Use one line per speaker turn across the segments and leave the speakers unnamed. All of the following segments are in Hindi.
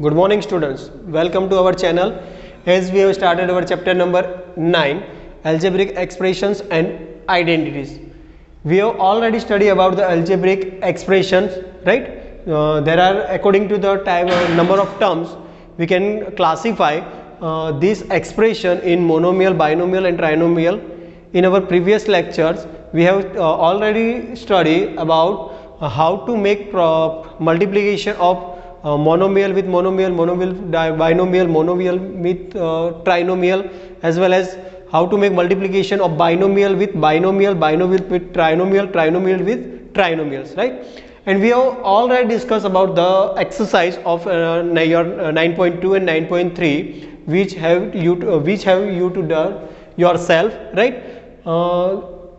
Good morning students, welcome to our channel. As we have started our chapter number 9, algebraic expressions and identities. We have already studied about the algebraic expressions, right? There are, according to the type number of terms, we can classify this expression in monomial, binomial and trinomial. In our previous lectures, we have already studied about how to make multiplication of monomial with monomial, binomial, monomial with trinomial, as well as how to make multiplication of binomial with binomial, binomial with trinomial, trinomial with trinomials, right? And we have already discussed about the exercise of your 9.2 and 9.3, which have you to do yourself, right?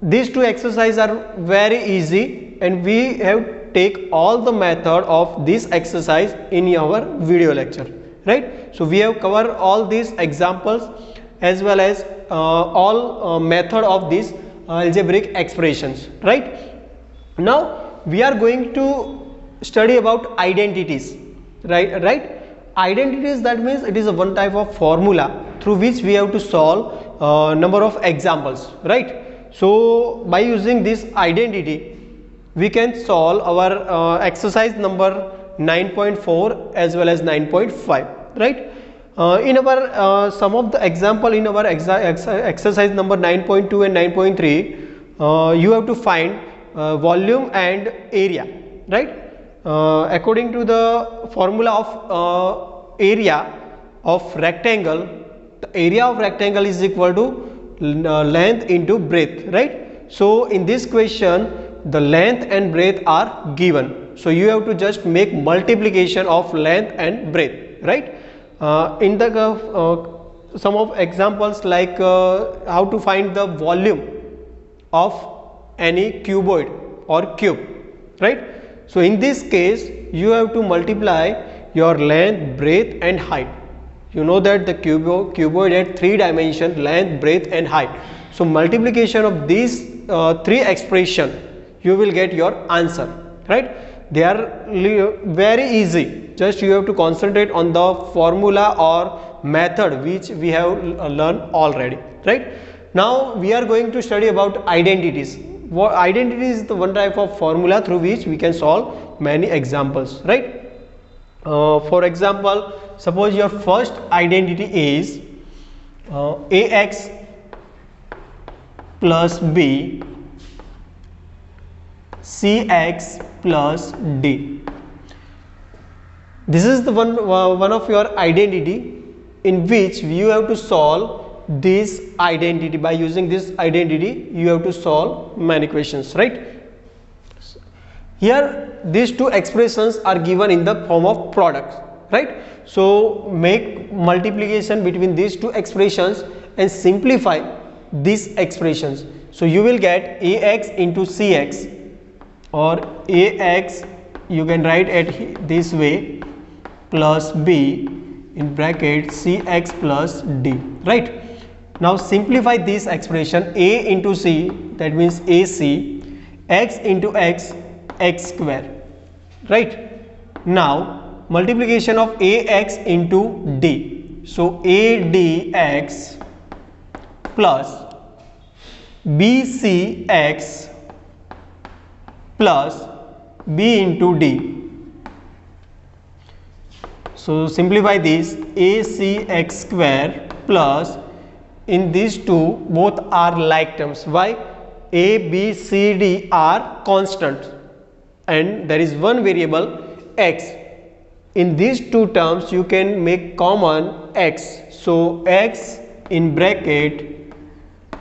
These two exercises are very easy, and we have take all the method of this exercise in our video lecture, right? So we have covered all these examples as well as all method of these algebraic expressions, right? Now we are going to study about identities, right? Identities, that means it is a one type of formula through which we have to solve number of examples, right? So by using this identity, we can solve our exercise number 9.4 as well as 9.5, right? In our some of the example in our exercise number 9.2 and 9.3, you have to find volume and area, right? According to the formula of area of rectangle, the area of rectangle is equal to length into breadth, right? So in this question, the length and breadth are given, so you have to just make multiplication of length and breadth, right? In the some of examples like how to find the volume of any cuboid or cube, right? So in this case, you have to multiply your length, breadth and height. You know that the cuboid had 3 dimensions: length, breadth and height. So multiplication of these 3 expressions, you will get your answer, right? They are very easy. Just you have to concentrate on the formula or method which we have learned already, right? Now we are going to study about identities. What identity is the one type of formula through which we can solve many examples, right? For example, suppose your first identity is ax plus b cx plus d. This is the one of your identity in which you have to solve this identity. By using this identity, you have to solve many questions, right? Here these two expressions are given in the form of products, right? So make multiplication between these two expressions and simplify these expressions. So you will get ax into cx, or ax you can write it this way, plus b in bracket cx plus d, right? Now simplify this expression, a into c, that means ac, x into x, x square, right? Now multiplication of ax into d, so a dx plus bcx plus b into d. So simplify this, acx square plus, in these two both are like terms. Why? A, b, c, d are constant and there is one variable x. In these two terms you can make common x, so x in bracket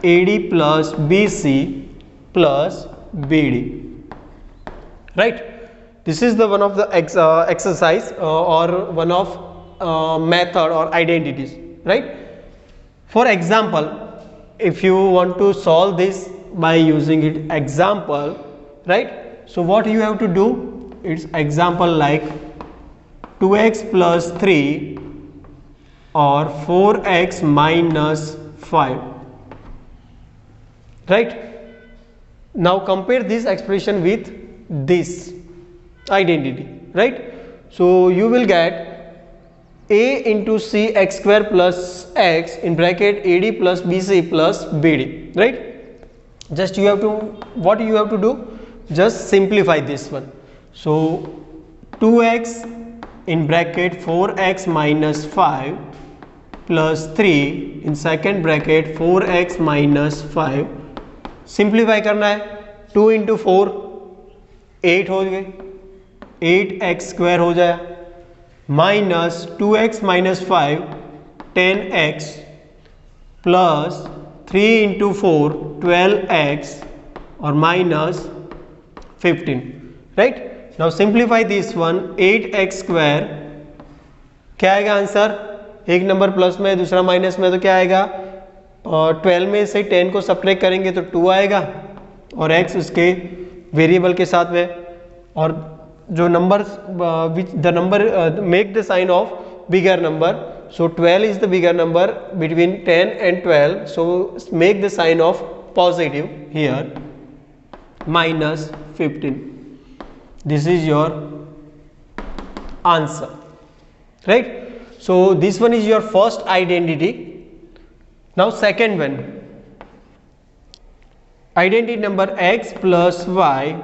ad plus bc plus bd, right? This is the one of the exercise or one of method or identities, right? For example, if you want to solve this by using it example, right? So what you have to do, it's example like 2x plus 3 or 4x minus 5, right? Now compare this expression with this identity, right? So you will get a into c x square plus x in bracket ad plus bc plus bd, right? Just you have to, what you have to do, just simplify this one. So 2x in bracket 4x minus 5 plus 3 in second bracket 4x minus 5, simplify करना है. 2 इंटू 4 8 हो गए, 8x स्क्वायर हो जाए, minus 2x minus 5 10x plus 3 into 4 12x और minus 15, right? Now simplify this one. 8x square क्या आएगा आंसर? एक नंबर प्लस में दूसरा माइनस में, तो क्या आएगा? और 12 में से 10 को सब्ट्रैक्ट करेंगे तो 2 आएगा और x उसके वेरिएबल के साथ में. और जो number the number make the sign of bigger number, so 12 is the bigger number between 10 and 12, so make the sign of positive here, minus 15. This is your answer, right? So this one is your first identity. Now second one, identity number x plus y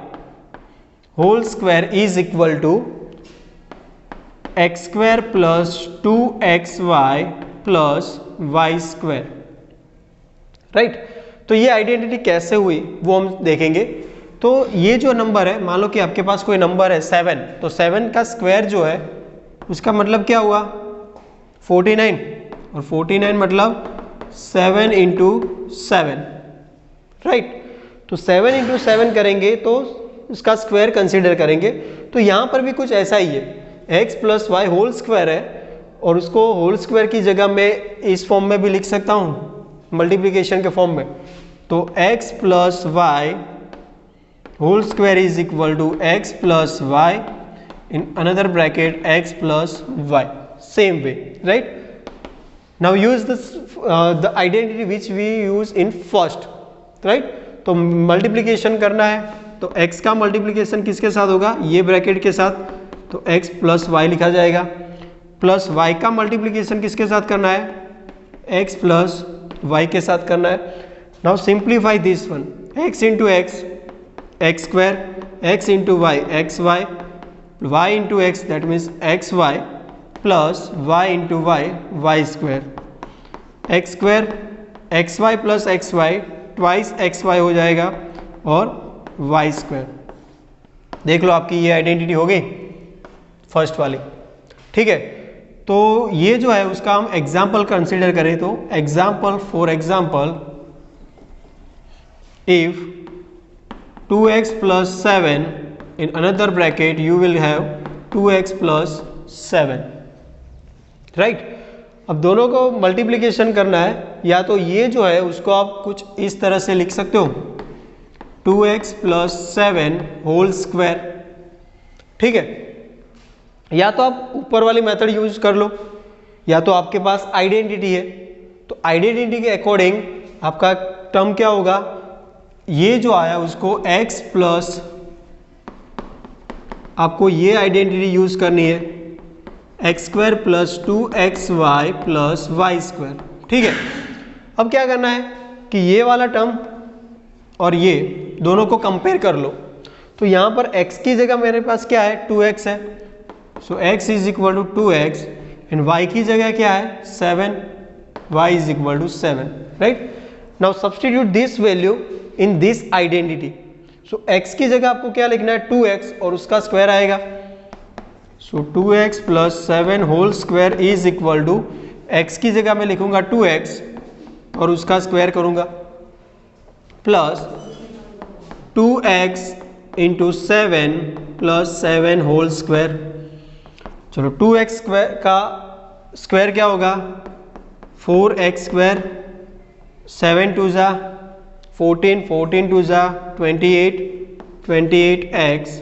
whole square is equal to x square plus 2xy plus y square, right? तो ये आइडेंटिटी कैसे हुई वो हम देखेंगे. तो ये जो नंबर है, मान लो कि आपके पास कोई नंबर है 7, तो 7 का स्क्वायर जो है उसका मतलब क्या हुआ? 49, और 49 मतलब 7 इंटू 7, राइट? तो 7 इंटू 7 करेंगे तो उसका स्क्वायर कंसीडर करेंगे. तो यहाँ पर भी कुछ ऐसा ही है, x plus y whole square है और उसको होल स्क्वायर की जगह मैं इस फॉर्म में भी लिख सकता हूँ, मल्टीप्लिकेशन के फॉर्म में. तो x plus y whole square is equal to x plus y in another bracket x plus y, same way, right? Now use this the identity which we use in first, right? तो मल्टीप्लिकेशन करना है तो x का मल्टीप्लिकेशन किसके साथ होगा? ये ब्रैकेट के साथ, तो x प्लस वाई लिखा जाएगा. प्लस y का मल्टीप्लिकेशन किसके साथ करना है? x प्लस y के साथ करना है. Now simplify this one. x into x x square, x into y x y, y into x that means xy plus y into y y square, x square xy plus xy twice xy हो जाएगा और y square. देख लो आपकी ये आइडेंटिटी हो गई फर्स्ट वाली, ठीक है? तो ये जो है उसका हम एग्जाम्पल कंसिडर करें तो example, for example, if 2x plus 7 in another bracket you will have 2x plus 7, right? अब दोनों को मल्टीप्लिकेशन करना है, या तो ये जो है उसको आप कुछ इस तरह से लिख सकते हो, 2x plus 7 होल स्क्वायर, ठीक है? या तो आप ऊपर वाली मेथड यूज कर लो, या तो आपके पास आइडेंटिटी है तो आइडेंटिटी के अकॉर्डिंग आपका टर्म क्या होगा? ये जो आया उसको x प्लस, आपको ये आइडेंटिटी यूज करनी है, x square plus 2xy plus y square, ठीक है? अब क्या करना है कि ये वाला टर्म और ये दोनों को कंपेयर कर लो. तो यहाँ पर x की जगह मेरे पास क्या है? 2x है, so x is equal to 2x and y की जगह क्या है? 7, y is equal to 7, right? Now substitute this value in this identity. So x की जगह आपको क्या लिखना है? 2x और उसका स्क्वायर आएगा. So 2x plus 7 whole square is equal to, x की जगह मैं लिखूंगा 2x और उसका स्क्वायर करूंगा, plus 2x into 7 plus 7 whole square. चलो 2x स्क्वायर का स्क्वायर क्या होगा? 4x स्क्वायर, 7 टू जा 14, 14 टू जा 28, 28x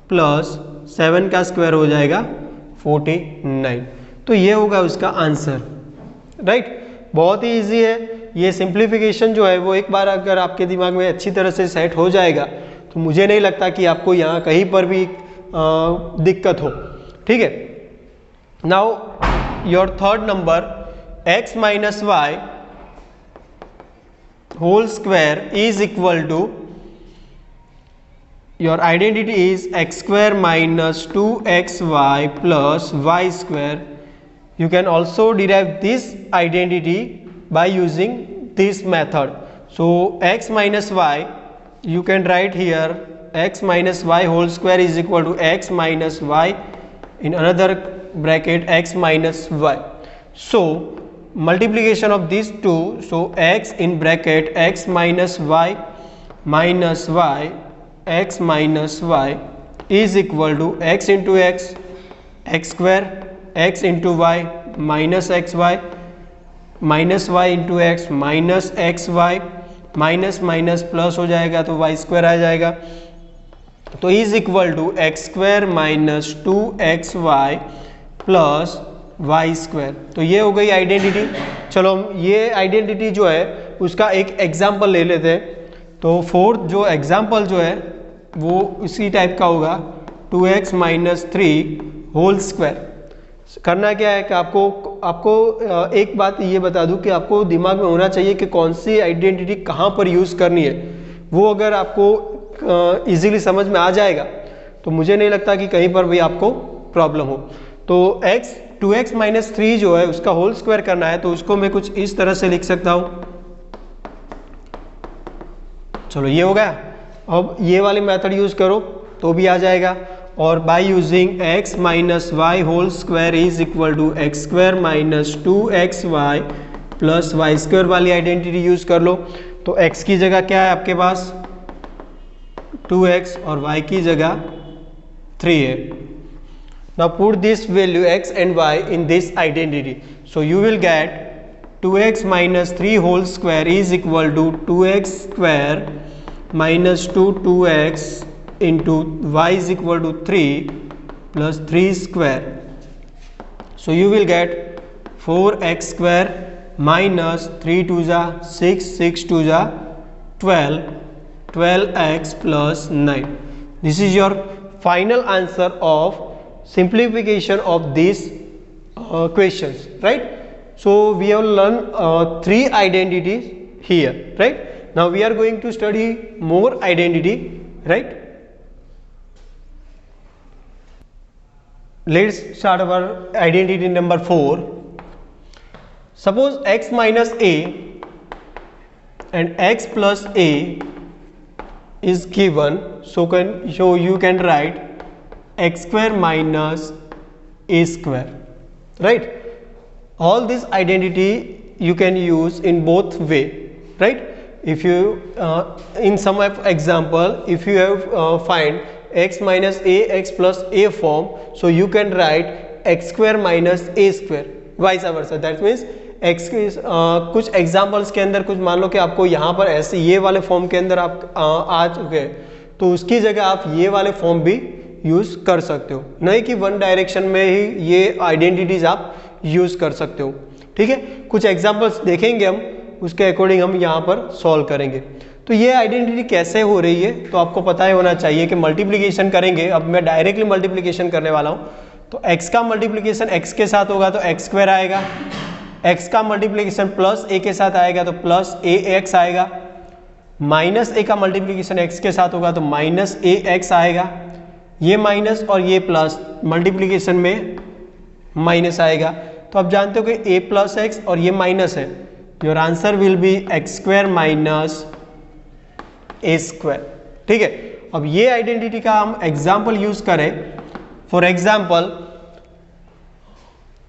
प्लस 7 का स्क्वायर हो जाएगा 49. तो ये होगा उसका आंसर, राइट? बहुत ही इजी है. ये सिंप्लीफिकेशन जो है वो एक बार अगर आपके दिमाग में अच्छी तरह से सेट हो जाएगा तो मुझे नहीं लगता कि आपको यहाँ कहीं पर भी दिक्कत हो, ठीक है? Now your third number x minus y whole square is equal to your identity is x square minus 2xy plus y square. You can also derive this identity by using this method. So x minus y, you can write here x minus y whole square is equal to x minus y in another bracket x minus y. So multiplication of these two, so x in bracket x minus y minus y, x minus y is equal to x into x, x square, x into y minus xy, minus y into x minus x y, minus minus plus हो जाएगा तो y स्क्वायर आ जाएगा. तो is equal to x square minus 2xy plus y square. तो ये हो गई आइडेंटिटी. चलो हम ये आइडेंटिटी जो है उसका एक एग्जाम्पल ले लेते हैं. तो फोर्थ जो एग्जाम्पल जो है वो इसी टाइप का होगा 2x माइनस 3 होल स्क्वायर. करना क्या है कि आपको एक बात ये बता दूं कि आपको दिमाग में होना चाहिए कि कौन सी आइडेंटिटी कहाँ पर यूज़ करनी है. वो अगर आपको इजीली समझ में आ जाएगा तो मुझे नहीं लगता कि कहीं पर भी आपको प्रॉब्लम हो. तो 2x माइनस 3 जो है उसका होल स्क्वायर करना है तो उसको मैं कुछ इस तरह से लिख सकता हूँ. चलो ये हो गया. अब ये वाली मेथड यूज़ करो तो भी आ जाएगा. और by using x minus y whole square is equal to x square minus 2xy plus y square वाली आइडेंटिटी यूज कर लो. तो x की जगह क्या है आपके पास 2x और y की जगह 3 है. Now put this value x and y in this identity. So you will get 2x minus 3 whole square is equal to 2x square minus 2x into y is equal to 3 plus 3 square. So you will get 4x square minus 3 to the 6, 6 to the 12, 12x plus 9. This is your final answer of simplification of these questions, right? So we have learned 3 identities here, right? Now we are going to study more identity, right? Let's start our identity number 4. Suppose x minus a and x plus a is given, so you can write x square minus a square, right? All this identity you can use in both way, right? If you in some example, if you have find x minus a x plus a form, so you can write x square minus a square, vice versa. That means x कुछ एग्जाम्पल्स के अंदर कुछ मान लो कि आपको यहाँ पर ऐसे ये वाले फॉर्म के अंदर आप आ चुके हैं तो उसकी जगह आप ये वाले फॉर्म भी यूज़ कर सकते हो. नहीं कि वन डायरेक्शन में ही ये आइडेंटिटीज आप यूज़ कर सकते हो. ठीक है, कुछ एग्जाम्पल्स देखेंगे हम, उसके अकॉर्डिंग हम यहाँ पर सॉल्व करेंगे. तो ये आइडेंटिटी कैसे हो रही है तो आपको पता ही होना चाहिए कि मल्टीप्लिकेशन करेंगे. अब मैं डायरेक्टली मल्टीप्लिकेशन करने वाला हूँ. तो x का मल्टीप्लिकेशन x के साथ होगा तो x स्क्वायर आएगा, x का मल्टीप्लिकेशन प्लस a के साथ आएगा तो प्लस ax आएगा, माइनस a का मल्टीप्लिकेशन x के साथ होगा तो माइनस ax आएगा. ये माइनस और ये प्लस मल्टीप्लिकेशन में माइनस आएगा. तो आप जानते हो कि a प्लस एक्स और ये माइनस है. Your answer will B x square minus a square. ठीक है, अब ये आइडेंटिटी का हम एग्जाम्पल यूज करें. फॉर एग्जाम्पल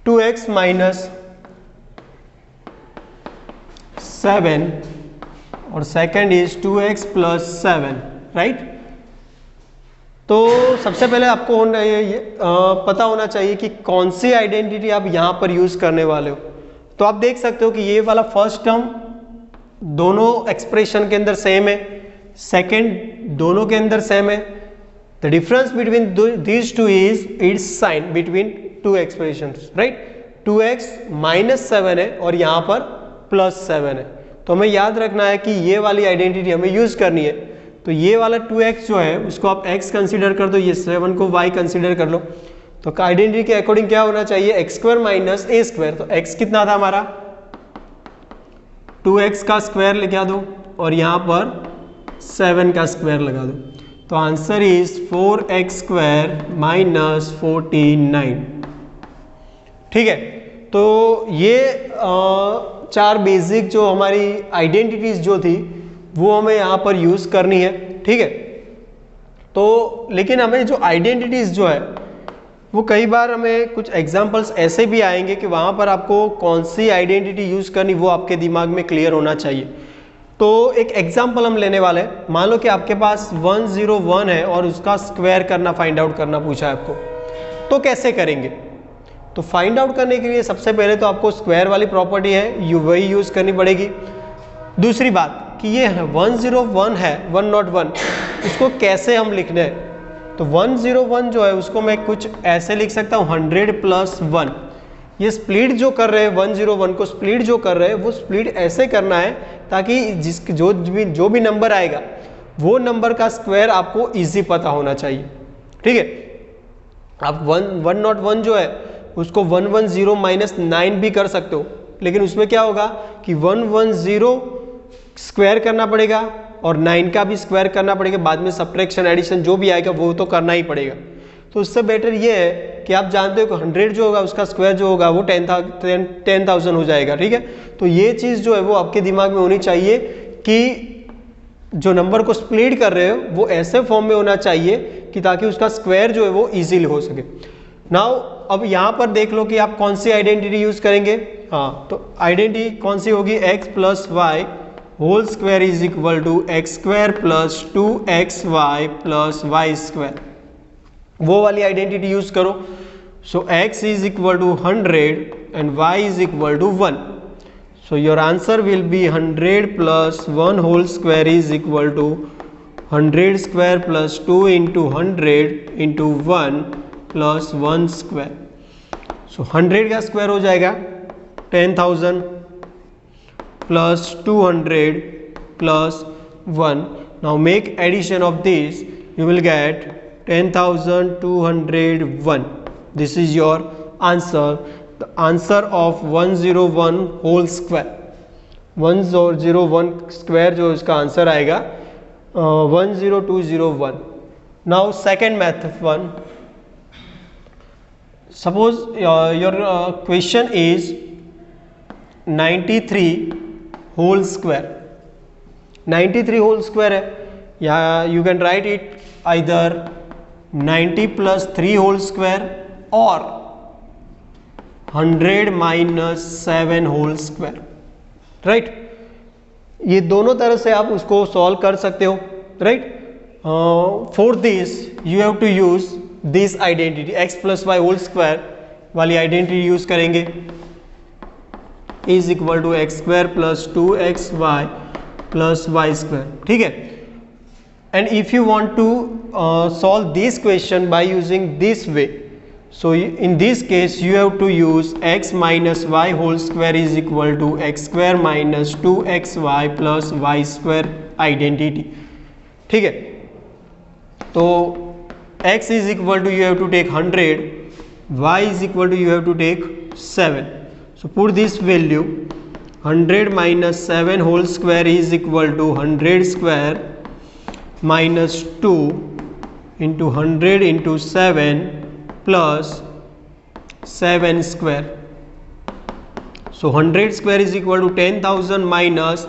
2x माइनस 7 और second is 2x plus 7, right. तो सबसे पहले आपको पता होना चाहिए कि कौन सी आइडेंटिटी आप यहाँ पर यूज करने वाले हो. तो आप देख सकते हो कि ये वाला फर्स्ट टर्म दोनों एक्सप्रेशन के अंदर सेम है, सेकेंड दोनों के अंदर सेम है. The difference between these two is its sign between two expressions, right. 2x minus 7 है और यहाँ पर प्लस 7 है. तो हमें याद रखना है कि ये वाली आइडेंटिटी हमें यूज करनी है. तो ये वाला 2x जो है उसको आप x कंसीडर कर दो, ये 7 को y कंसीडर कर लो. तो आइडेंटिटी के अकॉर्डिंग क्या होना चाहिए, x square minus a square. तो एक्स कितना था हमारा 2x का स्क्वायर लिखा दो और यहाँ पर 7 का स्क्वायर लगा दो। तो answer is 4x square minus 49। ठीक है, तो ये चार बेसिक जो हमारी आइडेंटिटीज जो थी वो हमें यहाँ पर यूज करनी है। ठीक है, तो लेकिन हमें जो आइडेंटिटीज जो है वो कई बार हमें कुछ एग्जाम्पल्स ऐसे भी आएंगे कि वहाँ पर आपको कौन सी आइडेंटिटी यूज करनी वो आपके दिमाग में क्लियर होना चाहिए। तो एक एग्जाम्पल हम लेने वाले हैं। मान लो कि आपके पास 101 है और उसका स्क्वायर करना फाइंड आउट करना पूछा है आपको, तो कैसे करेंगे। तो फाइंड आउट करने के लिए सबसे पहले तो आपको स्क्वायर वाली प्रॉपर्टी है वही यूज करनी पड़ेगी। दूसरी बात कि ये 101 है 101, उसको कैसे हम लिखने हैं। तो 101 जो है उसको मैं कुछ ऐसे लिख सकता हूँ 100 + 1। ये स्प्लिट जो कर रहे हैं 101 को स्प्लिट जो कर रहे हैं वो स्प्लिट ऐसे करना है ताकि जो भी नंबर आएगा वो नंबर का स्क्वायर आपको इजी पता होना चाहिए। ठीक है, आप 101 जो है उसको 110 - 9 भी कर सकते हो, लेकिन उसमें क्या होगा कि 110 स्क्वायर करना पड़ेगा और 9 का भी स्क्वायर करना पड़ेगा, बाद में सब्ट्रैक्शन एडिशन जो भी आएगा वो तो करना ही पड़ेगा। तो उससे बेटर ये है कि आप जानते हो कि 100 जो होगा उसका स्क्वायर जो होगा वो 10,000 हो जाएगा। ठीक है, तो ये चीज़ जो है वो आपके दिमाग में होनी चाहिए कि जो नंबर को स्प्लिट कर रहे हो वो ऐसे फॉर्म में होना चाहिए कि ताकि उसका स्क्वायर जो है वो इजीली हो सके। नाउ अब यहाँ पर देख लो कि आप कौन सी आइडेंटिटी यूज करेंगे। हाँ, तो आइडेंटिटी कौन सी होगी, x + y whole square is equal to x square + 2xy + y square, वो वाली आइडेंटिटी यूज करो। So x is equal to 100 and y is equal to 1। So your answer will be 100 + 1 whole square is equal to 100 square + 2 × 100 × 1 + 1 square. So 100 का स्क्वायर हो जाएगा 10,000 + 200 + 1। Now make addition of this, you will get 10,201. This is your answer, the answer of 101 whole square। 101 square जो इसका आंसर आएगा 10201। Now second method one, suppose your question is 93 whole square। 93 whole square है, या you can write it either 90 + 3 whole square or 100 - 7 whole square, right। ये दोनों तरह से आप उसको सॉल्व कर सकते हो, right। For this you have to use this identity, x + y whole square वाली आइडेंटिटी यूज करेंगे, is equal to x square + 2xy + y square. ठीक है, and if you want to solve this question by using this way, so in this case you have to use x - y whole square is equal to x square - 2xy + y square identity। ठीक है, तो x is equal to you have to take 100, y is equal to you have to take 7। so put this value 100 - 7 whole square is equal to 100 square minus 2 into 100 into 7 plus 7 square। So 100 square is equal to 10,000 minus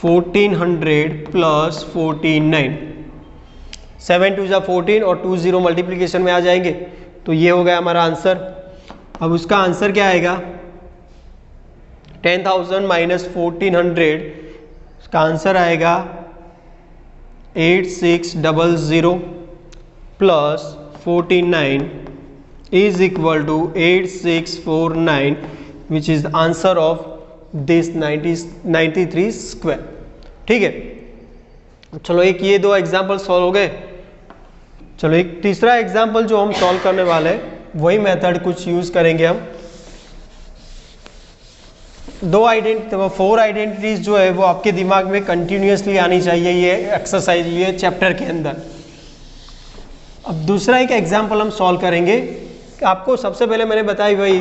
1400 plus 49। 7 2 14 और 2 0 मल्टीप्लीकेशन में आ जाएंगे, तो ये हो गया हमारा आंसर। अब उसका आंसर क्या आएगा 10,000 minus 1400, उसका आंसर आएगा 8600 plus 49 is equal to 8649, which is the answer of this 93 square। ठीक है, चलो एक ये दो एग्जाम्पल सॉल्व हो गए। चलो एक तीसरा एग्जाम्पल जो हम सॉल्व करने वाले हैं वही मेथड कुछ यूज करेंगे हम। 4 आइडेंटिटीज जो है वो आपके दिमाग में कंटिन्यूसली आनी चाहिए ये एक्सरसाइज, ये चैप्टर के अंदर। अब दूसरा एक एग्जाम्पल हम सॉल्व करेंगे। आपको सबसे पहले मैंने बताई वही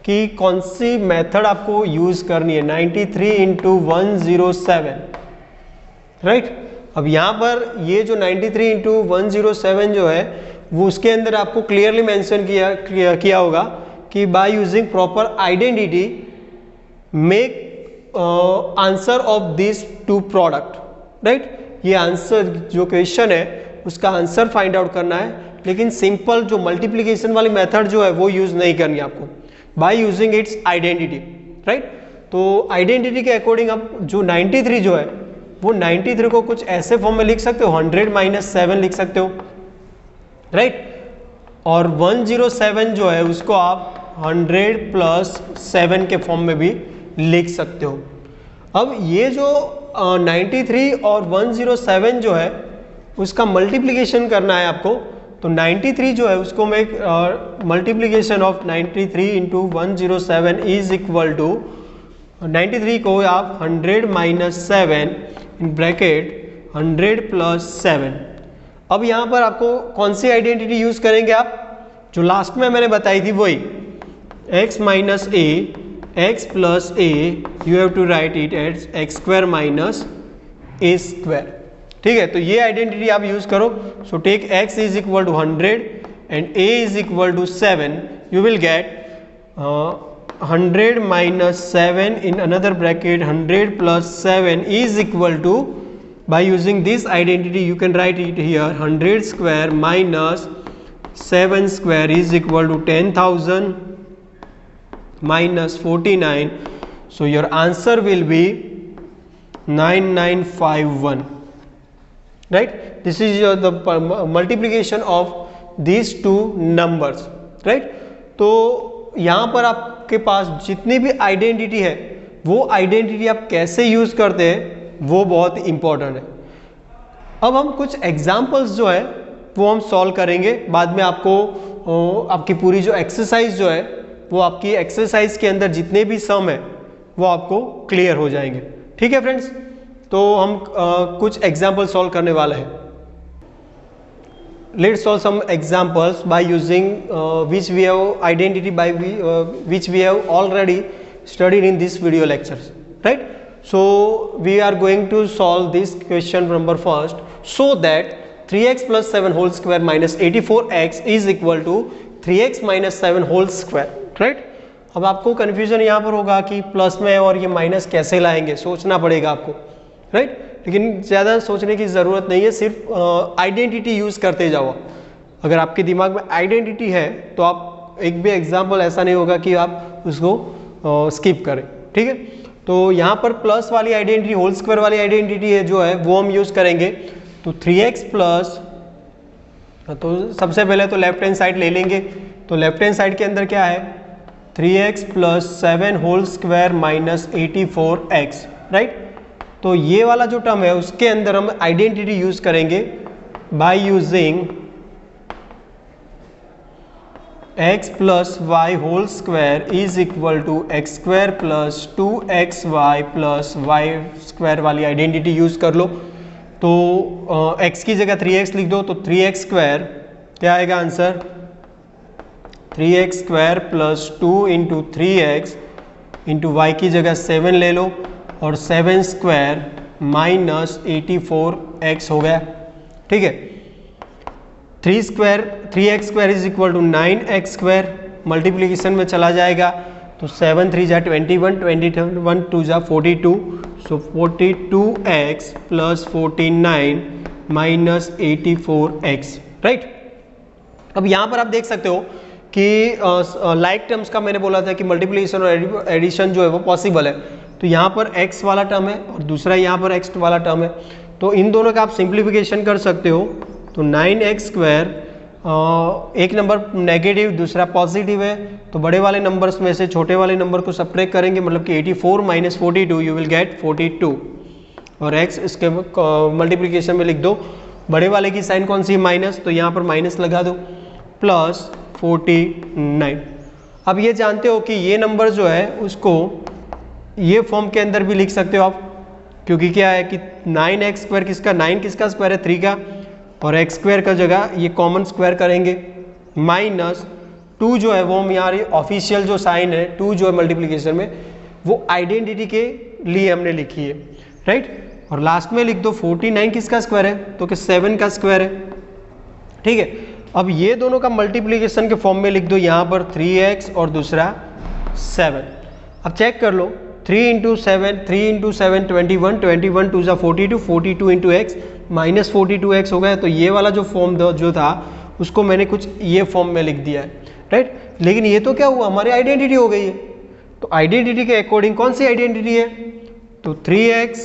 कि कौन सी मेथड आपको यूज करनी है, 93 इंटू 107, राइट। अब यहाँ पर ये जो 93 इंटू 107 जो है वो उसके अंदर आपको क्लियरली मेंशन किया होगा कि by using proper identity make answer of this two product, right. ये आंसर जो क्वेश्चन है उसका आंसर फाइंड आउट करना है, लेकिन सिंपल जो मल्टीप्लिकेशन वाली मेथड जो है वो यूज नहीं करनी है आपको, by using its identity, right. तो आइडेंटिटी के अकॉर्डिंग आप जो 93 जो है वो 93 को कुछ ऐसे फॉर्म में लिख सकते हो, 100 माइनस 7 लिख सकते हो, राइट। और 107 जो है उसको आप 100 प्लस 7 के फॉर्म में भी लिख सकते हो। अब ये जो 93 और 107 जो है उसका मल्टीप्लिकेशन करना है आपको, तो 93 जो है उसको मैं multiplication of 93 into 107 is equal to 93 को आप 100 माइनस 7 इन ब्रैकेट 100 प्लस 7। अब यहाँ पर आपको कौन सी आइडेंटिटी यूज करेंगे आप, जो लास्ट में मैंने बताई थी वही, x minus a x plus a, you have to write it as x square minus a square, ठीक है। तो ये आइडेंटिटी आप यूज करो। So take x is equal to 100 and a is equal to 7, you will get 100 minus 7 in another bracket 100 plus 7 is equal to, by using this identity you can write it here, 100 square minus 7 square is equal to 10,000 minus 49. So your answer will be 9951, right. This is the multiplication of these two numbers, right. तो यहाँ पर आपके पास जितनी भी आइडेंटिटी है वो आइडेंटिटी आप कैसे यूज करते हैं वो बहुत इंपॉर्टेंट है। अब हम कुछ एग्जाम्पल्स जो है वो हम सॉल्व करेंगे, बाद में आपको आपकी पूरी जो एक्सरसाइज जो है वो आपकी एक्सरसाइज के अंदर जितने भी सम है वो आपको क्लियर हो जाएंगे, ठीक है फ्रेंड्स। तो हम कुछ एग्जाम्पल सॉल्व करने वाले हैं। Let's solve some examples by using which we have identity by which we have already studied in this video lectures, right. So we are going to solve this question number first, so that 3x plus 7 whole square minus 84x is equal to 3x minus 7 whole square, right. अब आपको confusion यहाँ पर होगा कि प्लस में और ये माइनस कैसे लाएंगे, सोचना पड़ेगा आपको, राइट। लेकिन ज़्यादा सोचने की ज़रूरत नहीं है, सिर्फ आइडेंटिटी यूज़ करते जाओ। अगर आपके दिमाग में आइडेंटिटी है तो आप एक भी एग्जाम्पल ऐसा नहीं होगा कि आप उसको स्किप करें, ठीक है। तो यहाँ पर प्लस वाली आइडेंटिटी, होल स्क्वायर वाली आइडेंटिटी है जो है वो हम यूज़ करेंगे। तो 3x प्लस, तो सबसे पहले तो लेफ्ट हैंड साइड ले लेंगे। तो लेफ्ट हैंड साइड के अंदर क्या है, 3x plus 7 whole square minus 84x, right. तो ये वाला जो टर्म है उसके अंदर हम आइडेंटिटी यूज करेंगे by using x plus y whole square is equal to x square plus 2xy plus y square वाली आइडेंटिटी यूज कर लो। तो x की जगह 3x लिख दो, तो 3x स्क्वायर क्या आएगा answer, 3x square plus 2 into 3x into y की जगह 7 ले लो और 7 स्क्वायर माइनस 84x हो गया, ठीक है। 3x square is equal to 9x square, multiplication में चला जाएगा तो 7 3 जा 21, 21 2 जा 42, सो 42x plus 49 minus 84x, right. अब यहाँ पर आप देख सकते हो कि लाइक टर्म्स का मैंने बोला था कि मल्टीप्लीकेशन और एडिशन जो है वो पॉसिबल है। तो यहाँ पर x वाला टर्म है और दूसरा यहाँ पर x वाला टर्म है, तो इन दोनों का आप सिंप्लीफिकेशन कर सकते हो। तो 9x स्क्वायर, एक नंबर नेगेटिव दूसरा पॉजिटिव है, तो बड़े वाले नंबर्स में से छोटे वाले नंबर को सब्ट्रैक्ट करेंगे, मतलब कि 84 माइनस 42 यू विल गेट 42, और x इसके मल्टीप्लीकेशन में लिख दो। बड़े वाले की साइन कौन सी, माइनस, तो यहाँ पर माइनस लगा दो, प्लस 49। अब ये जानते हो कि ये नंबर जो है उसको ये फॉर्म के अंदर भी लिख सकते हो आप, क्योंकि क्या है कि 9x स्क्वायर किसका, 9 किसका स्क्वायर है, 3 का, और एक्स स्क्वायर का जगह ये कॉमन स्क्वायर करेंगे, माइनस 2 जो है वो हम यहाँ ऑफिशियल जो साइन है 2 जो है मल्टीप्लीकेशन में वो आइडेंटिटी के लिए हमने लिखी है, राइट। और लास्ट में लिख दो 49 किसका स्क्वायर है, तो कि 7 का स्क्वायर है, ठीक है। अब ये दोनों का मल्टीप्लीकेशन के फॉर्म में लिख दो यहाँ पर 3x और दूसरा 7। अब चेक कर लो 3 into 7 21, 21 2 42, 42 into x minus 42x हो गया। तो ये वाला जो फॉर्म जो था उसको मैंने कुछ ये फॉर्म में लिख दिया है, राइट। लेकिन ये तो क्या हुआ, हमारी आइडेंटिटी हो गई है। तो आइडेंटिटी के अकॉर्डिंग कौन सी आइडेंटिटी है, तो 3x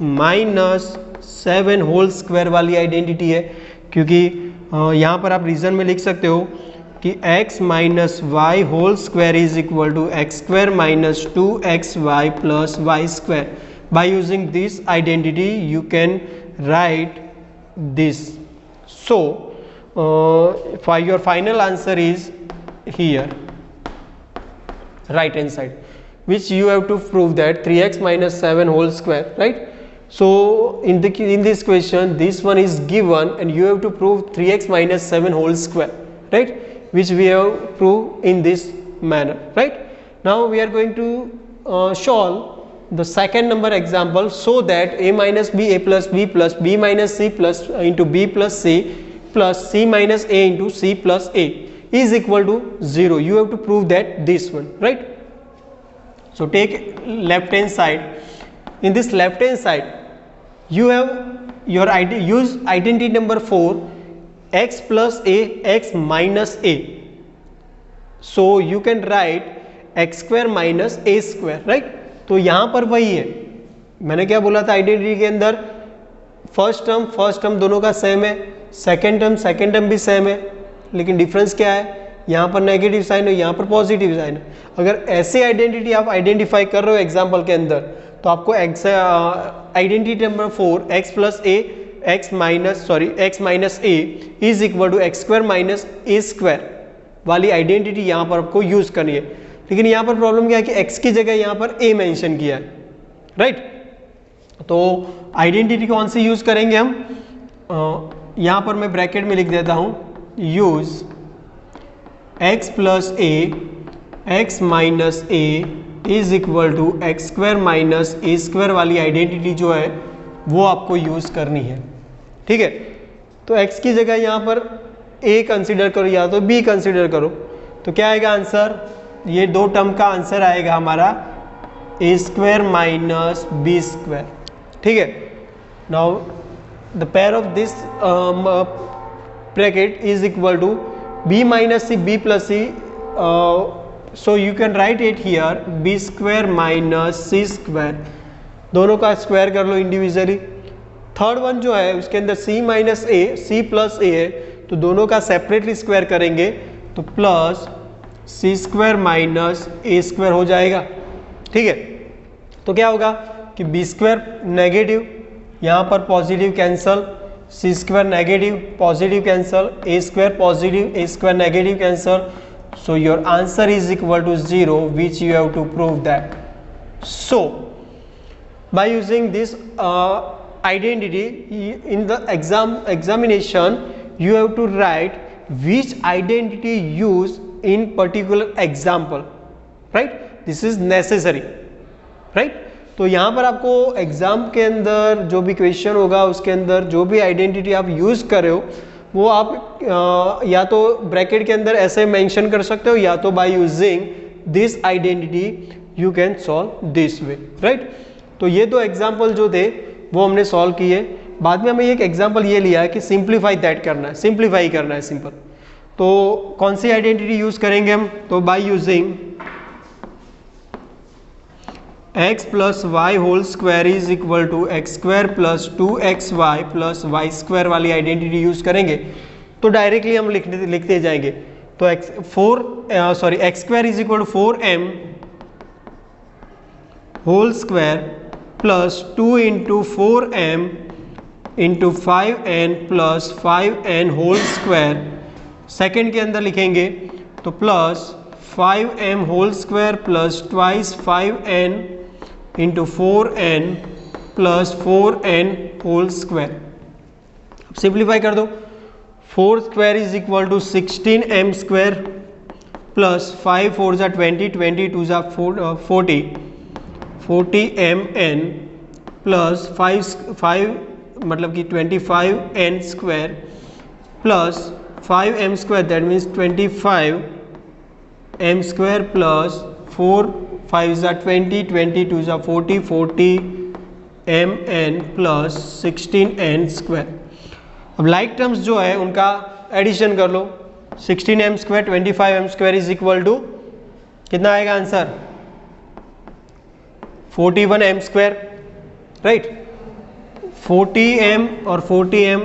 माइनस 7 होल स्क्वायर वाली आइडेंटिटी है, क्योंकि यहाँ पर आप रीजन में लिख सकते हो कि x minus y whole square is equal to x square minus 2xy plus y square. By using this identity you can write this. So your final answer is here, right hand side, which you have to prove that 3x minus 7 whole square, right. So in this question this one is given and you have to prove 3x minus 7 whole square, right, which we have proved in this manner, right. Now we are going to solve the second number example, so that a minus b, a plus b plus b minus c plus into b plus c plus c minus a into c plus a is equal to 0. You have to prove that this one, right. So take left hand side. In this left hand side you have your use identity number 4, x plus a, x minus a. So you can write x square minus a square, right. तो यहाँ पर वही है, मैंने क्या बोला था आइडेंटिटी के अंदर फर्स्ट टर्म दोनों का सेम है, सेकेंड टर्म भी सेम है, लेकिन डिफरेंस क्या है, यहाँ पर नेगेटिव साइन है, यहाँ पर पॉजिटिव साइन है। अगर ऐसे आइडेंटिटी आप आइडेंटिफाई कर रहे हो एग्जाम्पल के अंदर, तो आपको identity number 4 x plus a x minus a is equal to x square minus a square वाली आइडेंटिटी यहाँ पर आपको यूज करनी है। लेकिन यहाँ पर प्रॉब्लम क्या है कि x की जगह यहाँ पर a मेंशन किया है, राइट। तो आइडेंटिटी कौन सी यूज करेंगे हम, यहाँ पर मैं ब्रैकेट में लिख देता हूँ, use x plus a x minus a is equal to x square minus a square वाली आइडेंटिटी जो है वो आपको यूज करनी है, ठीक है। तो x की जगह यहाँ पर a कंसिडर करो या तो b कंसिडर करो, तो क्या आएगा आंसर, ये दो टर्म का आंसर आएगा हमारा a square minus b square, ठीक है। Now the pair of this bracket is equal to b minus c b plus c, so you can write it here b square minus c square, दोनों का स्क्वायर कर लो इंडिविजुअली। थर्ड वन जो है उसके अंदर c माइनस ए सी प्लस ए है, तो दोनों का सेपरेटली स्क्वायर करेंगे तो plus C square minus a square हो जाएगा, ठीक है। तो क्या होगा कि बी स्क्वायर नेगेटिव, यहाँ पर positive cancel, c square negative positive cancel, a square positive a square negative cancel. So your answer is equal to 0 which you have to prove that. So by using this identity in the examination you have to write which identity used in particular example, right, this is necessary, right। तो यहाँ पर आपको एग्जाम के अंदर जो भी क्वेश्चन होगा उसके अंदर जो भी आइडेंटिटी आप यूज कर रहे हो वो आप या तो ब्रैकेट के अंदर ऐसे मेंशन कर सकते हो या तो by using this identity you can solve this way, right. तो ये दो एग्जाम्पल जो थे वो हमने सॉल्व किए। बाद में हमें एक एग्जांपल ये लिया है कि सिंप्लीफाई दैट करना है, सिंप्लीफाई करना है सिंपल। तो कौन सी आइडेंटिटी यूज करेंगे हम, तो by using x plus y whole square is equal to x square plus 2xy plus y square वाली आइडेंटिटी यूज करेंगे। तो डायरेक्टली हम लिखते जाएंगे। तो x square is equal to 4m whole square plus 2 into 4m into 5n plus 5n whole square. Second के अंदर लिखेंगे तो plus 5m whole square plus twice 5n into 4n plus 4n whole square. Simplify कर दो, 4 square is equal to 16m square plus 5 4 ज़ा 20, 20 2 ज़ा 40, 40mn प्लस 5 मतलब कि 25n square plus 5m square, that means 25m square plus 4 5 ज़ा 20, 20 2 ज़ा 40, 40mn प्लस 16n स्क्वायर। अब लाइक टर्म्स जो है उनका एडिशन कर लो, 16m square 25m square is equal to कितना आएगा answer, 41m square, right. 40m और 40m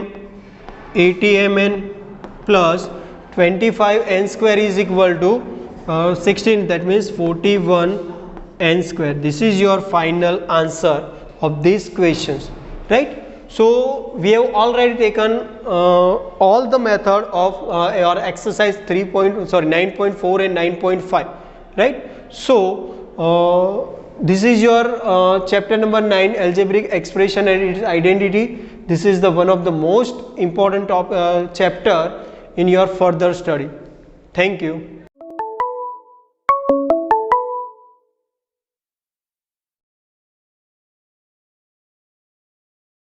80mn plus 25n square is equal to 16, that means 41n square. This is your final answer of these questions, right? So we have already taken all the method of your exercise 9.4 and 9.5, right? So this is your chapter number 9, algebraic expression and its identity. This is the one of the most important chapter in your further study. Thank you.